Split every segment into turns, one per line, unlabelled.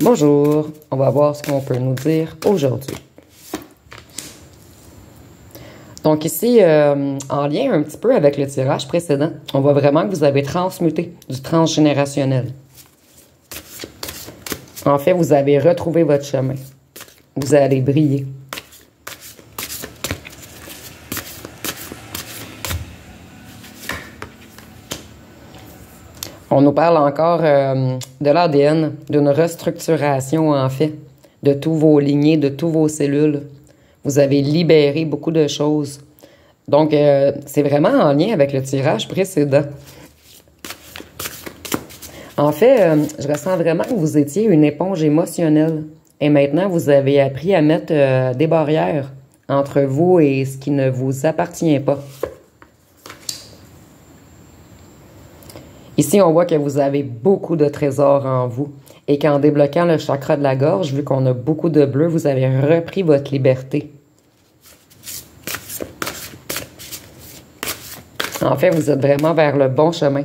Bonjour, on va voir ce qu'on peut nous dire aujourd'hui. Donc ici, en lien un petit peu avec le tirage précédent, on voit vraiment que vous avez transmuté du transgénérationnel. En fait, vous avez retrouvé votre chemin. Vous allez briller. On nous parle encore de l'ADN, d'une restructuration en fait, de tous vos lignées, de tous vos cellules. Vous avez libéré beaucoup de choses. Donc, c'est vraiment en lien avec le tirage précédent. En fait, je ressens vraiment que vous étiez une éponge émotionnelle. Et maintenant, vous avez appris à mettre des barrières entre vous et ce qui ne vous appartient pas. Ici, on voit que vous avez beaucoup de trésors en vous et qu'en débloquant le chakra de la gorge, vu qu'on a beaucoup de bleu, vous avez repris votre liberté. En fait, vous êtes vraiment vers le bon chemin,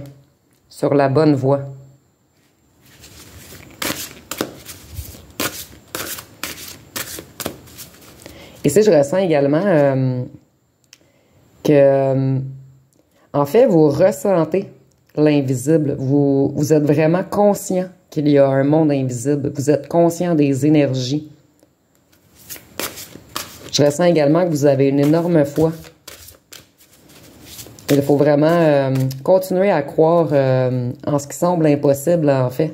sur la bonne voie. Ici, je ressens également que, en fait, vous ressentez l'invisible. Vous êtes vraiment conscient qu'il y a un monde invisible. Vous êtes conscient des énergies. Je ressens également que vous avez une énorme foi. Il faut vraiment continuer à croire en ce qui semble impossible, en fait.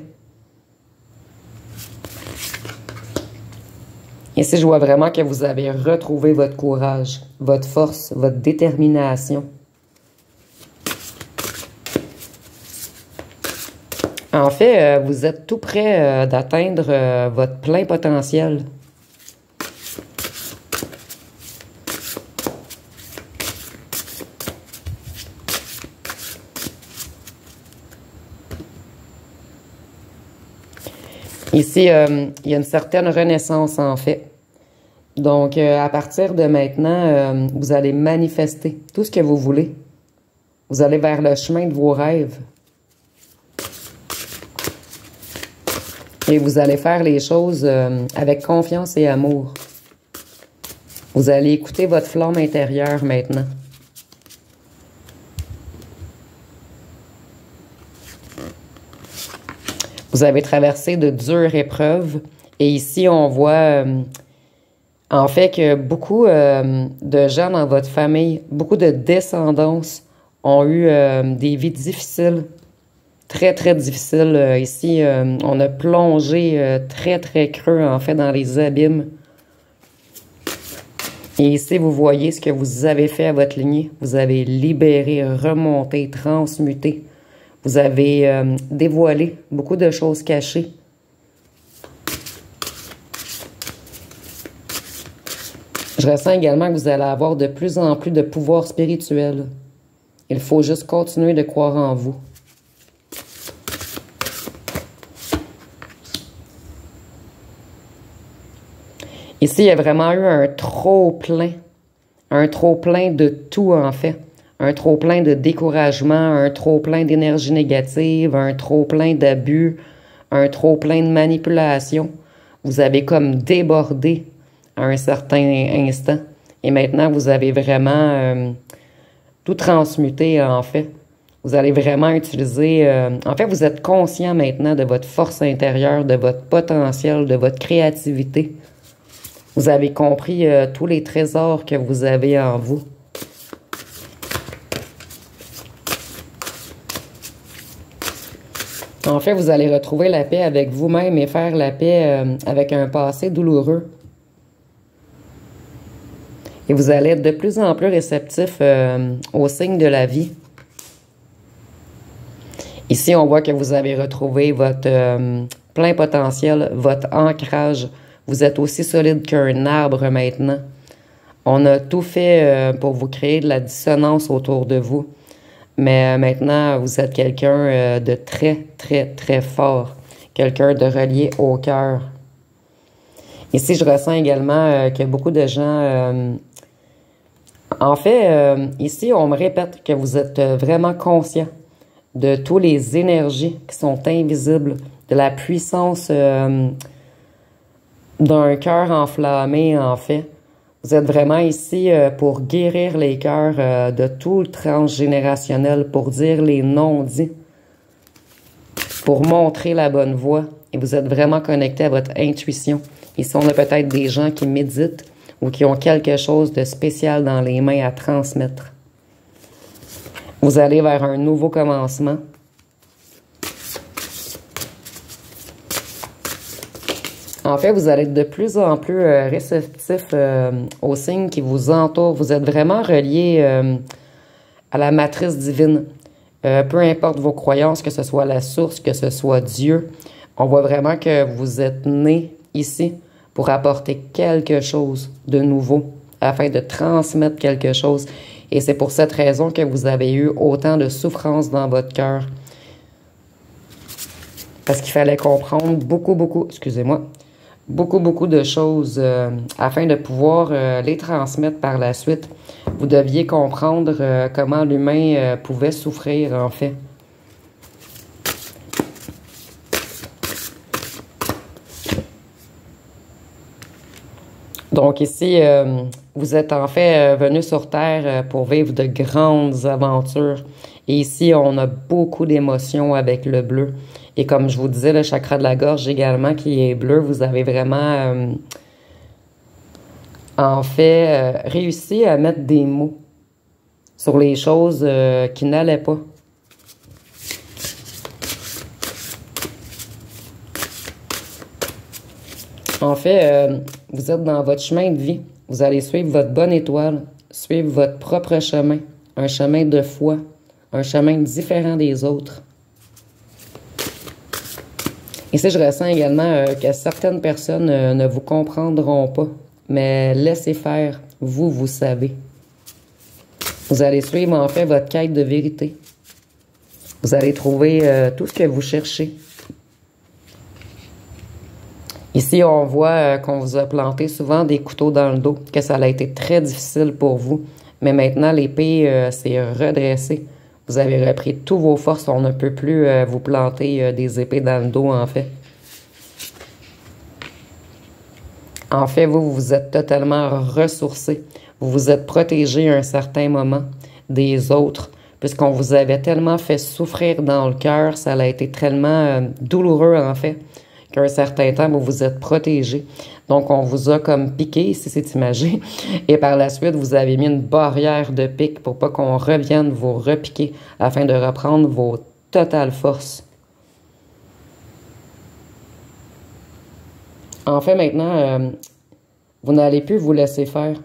Ici, je vois vraiment que vous avez retrouvé votre courage, votre force, votre détermination. En fait, vous êtes tout près d'atteindre votre plein potentiel. Ici, il y a une certaine renaissance, en fait. Donc, à partir de maintenant, vous allez manifester tout ce que vous voulez. Vous allez vers le chemin de vos rêves. Et vous allez faire les choses avec confiance et amour. Vous allez écouter votre flamme intérieure maintenant. Vous avez traversé de dures épreuves. Et ici, on voit en fait que beaucoup de gens dans votre famille, beaucoup de descendance ont eu des vies difficiles. Très, très difficiles. Ici, on a plongé très, très creux, en fait, dans les abîmes. Et ici, vous voyez ce que vous avez fait à votre lignée. Vous avez libéré, remonté, transmuté. Vous avez dévoilé beaucoup de choses cachées. Je ressens également que vous allez avoir de plus en plus de pouvoir spirituel. Il faut juste continuer de croire en vous. Ici, il y a vraiment eu un trop-plein de tout, en fait. Un trop-plein de découragement, un trop-plein d'énergie négative, un trop-plein d'abus, un trop-plein de manipulation. Vous avez comme débordé à un certain instant. Et maintenant, vous avez vraiment tout transmuté, en fait. Vous allez vraiment utiliser... en fait, vous êtes conscient maintenant de votre force intérieure, de votre potentiel, de votre créativité. Vous avez compris tous les trésors que vous avez en vous. En fait, vous allez retrouver la paix avec vous-même et faire la paix avec un passé douloureux. Et vous allez être de plus en plus réceptif aux signes de la vie. Ici, on voit que vous avez retrouvé votre plein potentiel, votre ancrage. Vous êtes aussi solide qu'un arbre maintenant. On a tout fait pour vous créer de la dissonance autour de vous. Mais maintenant, vous êtes quelqu'un de très, très, très fort. Quelqu'un de relié au cœur. Ici, je ressens également que beaucoup de gens... en fait, ici, on me répète que vous êtes vraiment conscient de toutes les énergies qui sont invisibles de la puissance d'un cœur enflammé, en fait. Vous êtes vraiment ici pour guérir les cœurs de tout le transgénérationnel, pour dire les non-dits, pour montrer la bonne voie. Et vous êtes vraiment connecté à votre intuition. Ici, on a peut-être des gens qui méditent ou qui ont quelque chose de spécial dans les mains à transmettre. Vous allez vers un nouveau commencement. En fait, vous allez être de plus en plus réceptif aux signes qui vous entourent. Vous êtes vraiment relié à la matrice divine. Peu importe vos croyances, que ce soit la source, que ce soit Dieu, on voit vraiment que vous êtes né ici pour apporter quelque chose de nouveau, afin de transmettre quelque chose. Et c'est pour cette raison que vous avez eu autant de souffrance dans votre cœur. Parce qu'il fallait comprendre beaucoup, excusez-moi, beaucoup de choses afin de pouvoir les transmettre par la suite. Vous deviez comprendre comment l'humain pouvait souffrir, en fait. Donc ici, vous êtes en fait venu sur Terre pour vivre de grandes aventures. Et ici, on a beaucoup d'émotions avec le bleu. Et comme je vous disais, le chakra de la gorge également qui est bleu, vous avez vraiment, en fait, réussi à mettre des mots sur les choses qui n'allaient pas. En fait, vous êtes dans votre chemin de vie. Vous allez suivre votre bonne étoile, suivre votre propre chemin, un chemin de foi, un chemin différent des autres. Ici, je ressens également que certaines personnes ne vous comprendront pas, mais laissez faire, vous savez. Vous allez suivre en fait votre quête de vérité. Vous allez trouver tout ce que vous cherchez. Ici, on voit qu'on vous a planté souvent des couteaux dans le dos, que ça a été très difficile pour vous. Mais maintenant, l'épée s'est redressée. Vous avez repris toutes vos forces. On ne peut plus vous planter des épées dans le dos, en fait. En fait, vous vous êtes totalement ressourcé. Vous vous êtes protégé à un certain moment des autres, puisqu'on vous avait tellement fait souffrir dans le cœur, ça a été tellement douloureux, en fait, qu'à un certain temps, vous vous êtes protégé. Donc, on vous a comme piqué, si c'est imagé, et par la suite, vous avez mis une barrière de pique pour pas qu'on revienne vous repiquer, afin de reprendre vos totales forces. En fait, maintenant, vous n'allez plus vous laisser faire.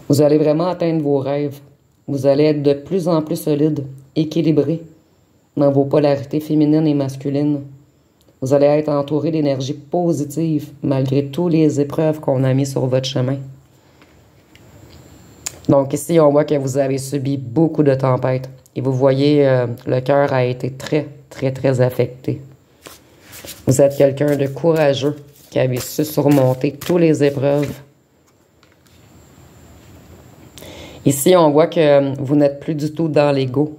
Vous allez vraiment atteindre vos rêves. Vous allez être de plus en plus solide, équilibré dans vos polarités féminines et masculines. Vous allez être entouré d'énergie positive malgré toutes les épreuves qu'on a mises sur votre chemin. Donc ici, on voit que vous avez subi beaucoup de tempêtes. Et vous voyez, le cœur a été très affecté. Vous êtes quelqu'un de courageux qui avait su surmonter toutes les épreuves. Ici, on voit que vous n'êtes plus du tout dans l'ego.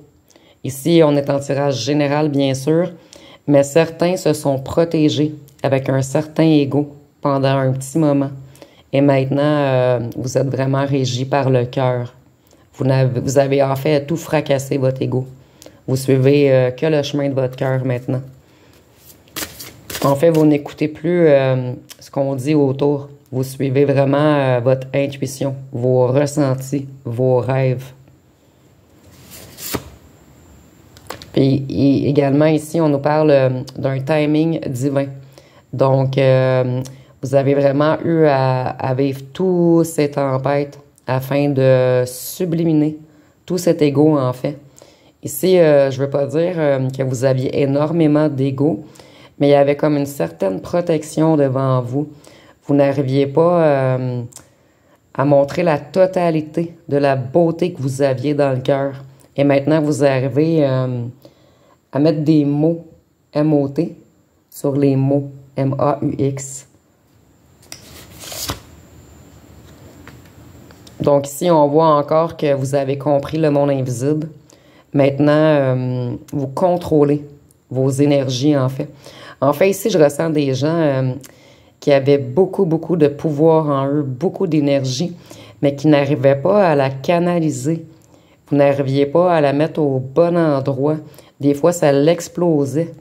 Ici, on est en tirage général, bien sûr, mais certains se sont protégés avec un certain ego pendant un petit moment. Et maintenant, vous êtes vraiment régi par le cœur. Vous avez en fait tout fracassé votre ego. Vous suivez que le chemin de votre cœur maintenant. En fait, vous n'écoutez plus ce qu'on dit autour. Vous suivez vraiment votre intuition, vos ressentis, vos rêves. Puis également ici, on nous parle d'un timing divin. Donc, vous avez vraiment eu à vivre toutes ces tempêtes afin de subliminer tout cet ego, en fait. Ici, je ne veux pas dire que vous aviez énormément d'ego, mais il y avait comme une certaine protection devant vous. Vous n'arriviez pas à montrer la totalité de la beauté que vous aviez dans le cœur. Et maintenant, vous arrivez à mettre des mots M-O-T sur les mots M-A-U-X. Donc ici, on voit encore que vous avez compris le monde invisible. Maintenant, vous contrôlez vos énergies, en fait. En fait, ici, je ressens des gens qui avaient beaucoup, beaucoup de pouvoir en eux, beaucoup d'énergie, mais qui n'arrivaient pas à la canaliser. Vous n'arriviez pas à la mettre au bon endroit. Des fois, ça l'explosait.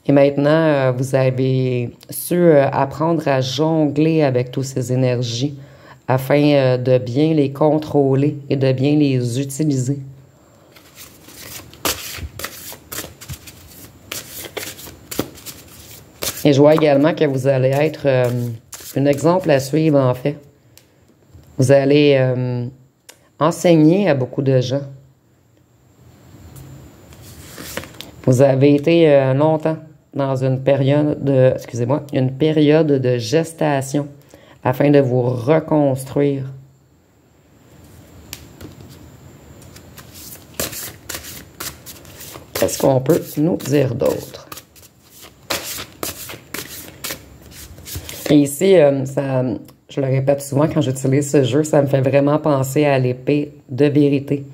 Et maintenant, vous avez su apprendre à jongler avec toutes ces énergies afin de bien les contrôler et de bien les utiliser. Et je vois également que vous allez être un exemple à suivre, en fait. Vous allez enseigner à beaucoup de gens. Vous avez été longtemps dans une période de, excusez-moi, une période de gestation afin de vous reconstruire. Qu'est-ce qu'on peut nous dire d'autre? Et ici, je le répète souvent quand j'utilise ce jeu, ça me fait vraiment penser à l'épée de vérité.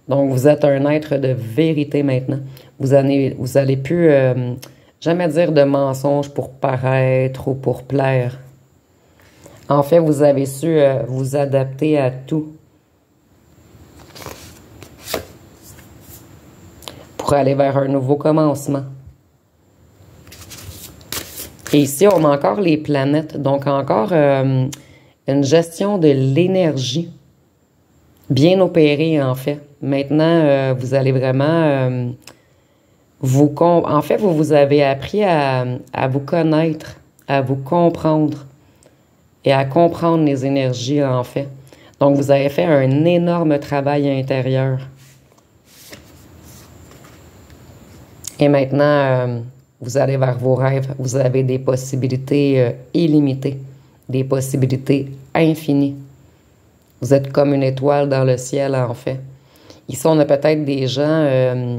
Donc, vous êtes un être de vérité maintenant. Vous allez plus jamais dire de mensonges pour paraître ou pour plaire. En fait, vous avez su vous adapter à tout pour aller vers un nouveau commencement. Et ici, on a encore les planètes, donc encore une gestion de l'énergie bien opérée, en fait. Maintenant, vous allez vraiment en fait, vous avez appris à vous connaître, à vous comprendre et à comprendre les énergies, en fait. Donc, vous avez fait un énorme travail intérieur. Et maintenant, vous allez vers vos rêves. Vous avez des possibilités illimitées, des possibilités infinies. Vous êtes comme une étoile dans le ciel, en fait. Ici, on a peut-être des gens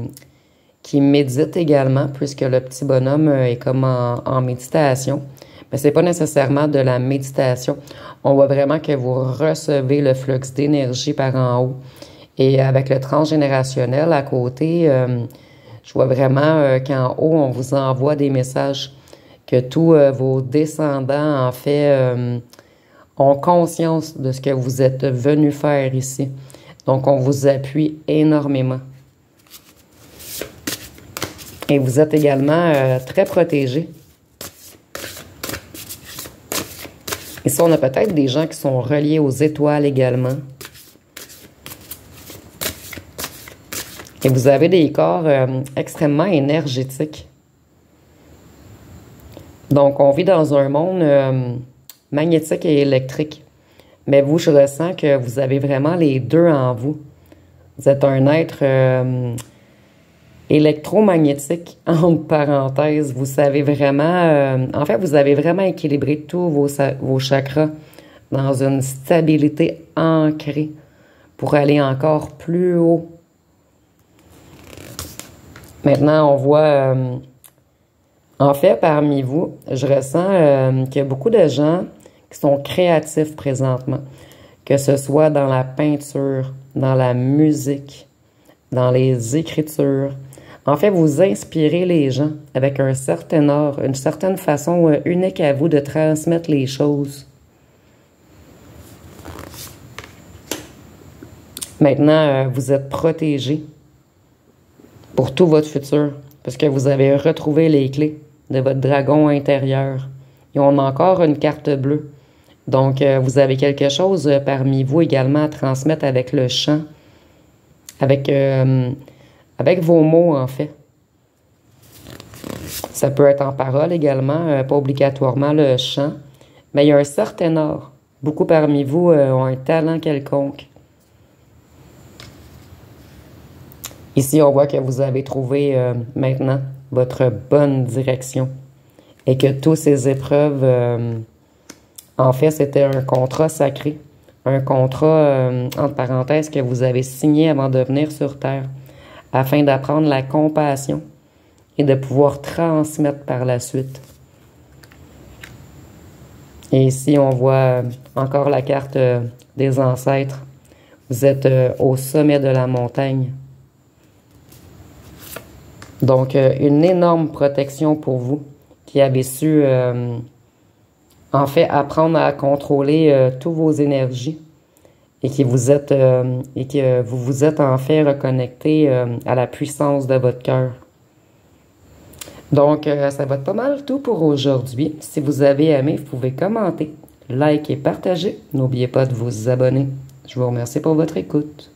qui méditent également, puisque le petit bonhomme est comme en méditation. Mais ce n'est pas nécessairement de la méditation. On voit vraiment que vous recevez le flux d'énergie par en haut. Et avec le transgénérationnel à côté, je vois vraiment qu'en haut, on vous envoie des messages, que tous vos descendants, en fait, ont conscience de ce que vous êtes venus faire ici. Donc, on vous appuie énormément. Et vous êtes également très protégés. Ici, on a peut-être des gens qui sont reliés aux étoiles également. Et vous avez des corps extrêmement énergétiques. Donc, on vit dans un monde magnétique et électrique. Mais vous, je ressens que vous avez vraiment les deux en vous. Vous êtes un être électromagnétique, entre parenthèses. Vous savez vraiment... en fait, vous avez vraiment équilibré tous vos chakras dans une stabilité ancrée pour aller encore plus haut. Maintenant, on voit... en fait, parmi vous, je ressens qu'il y a beaucoup de gens qui sont créatifs présentement, que ce soit dans la peinture, dans la musique, dans les écritures. En fait, vous inspirez les gens avec un certain art, une certaine façon unique à vous de transmettre les choses. Maintenant, vous êtes protégés pour tout votre futur, parce que vous avez retrouvé les clés de votre dragon intérieur. Et on a encore une carte bleue. Donc, vous avez quelque chose parmi vous également à transmettre avec le chant, avec vos mots, en fait. Ça peut être en parole également, pas obligatoirement le chant, mais il y a un certain art. Beaucoup parmi vous ont un talent quelconque. Ici, on voit que vous avez trouvé maintenant votre bonne direction et que toutes ces épreuves, en fait, c'était un contrat sacré, un contrat, entre parenthèses, que vous avez signé avant de venir sur Terre, afin d'apprendre la compassion et de pouvoir transmettre par la suite. Et ici, on voit encore la carte des ancêtres. Vous êtes au sommet de la montagne. Donc, une énorme protection pour vous qui avez su, en fait, apprendre à contrôler tous vos énergies et que vous vous êtes en fait reconnecté à la puissance de votre cœur. Donc, ça va être pas mal tout pour aujourd'hui. Si vous avez aimé, vous pouvez commenter, liker et partager. N'oubliez pas de vous abonner. Je vous remercie pour votre écoute.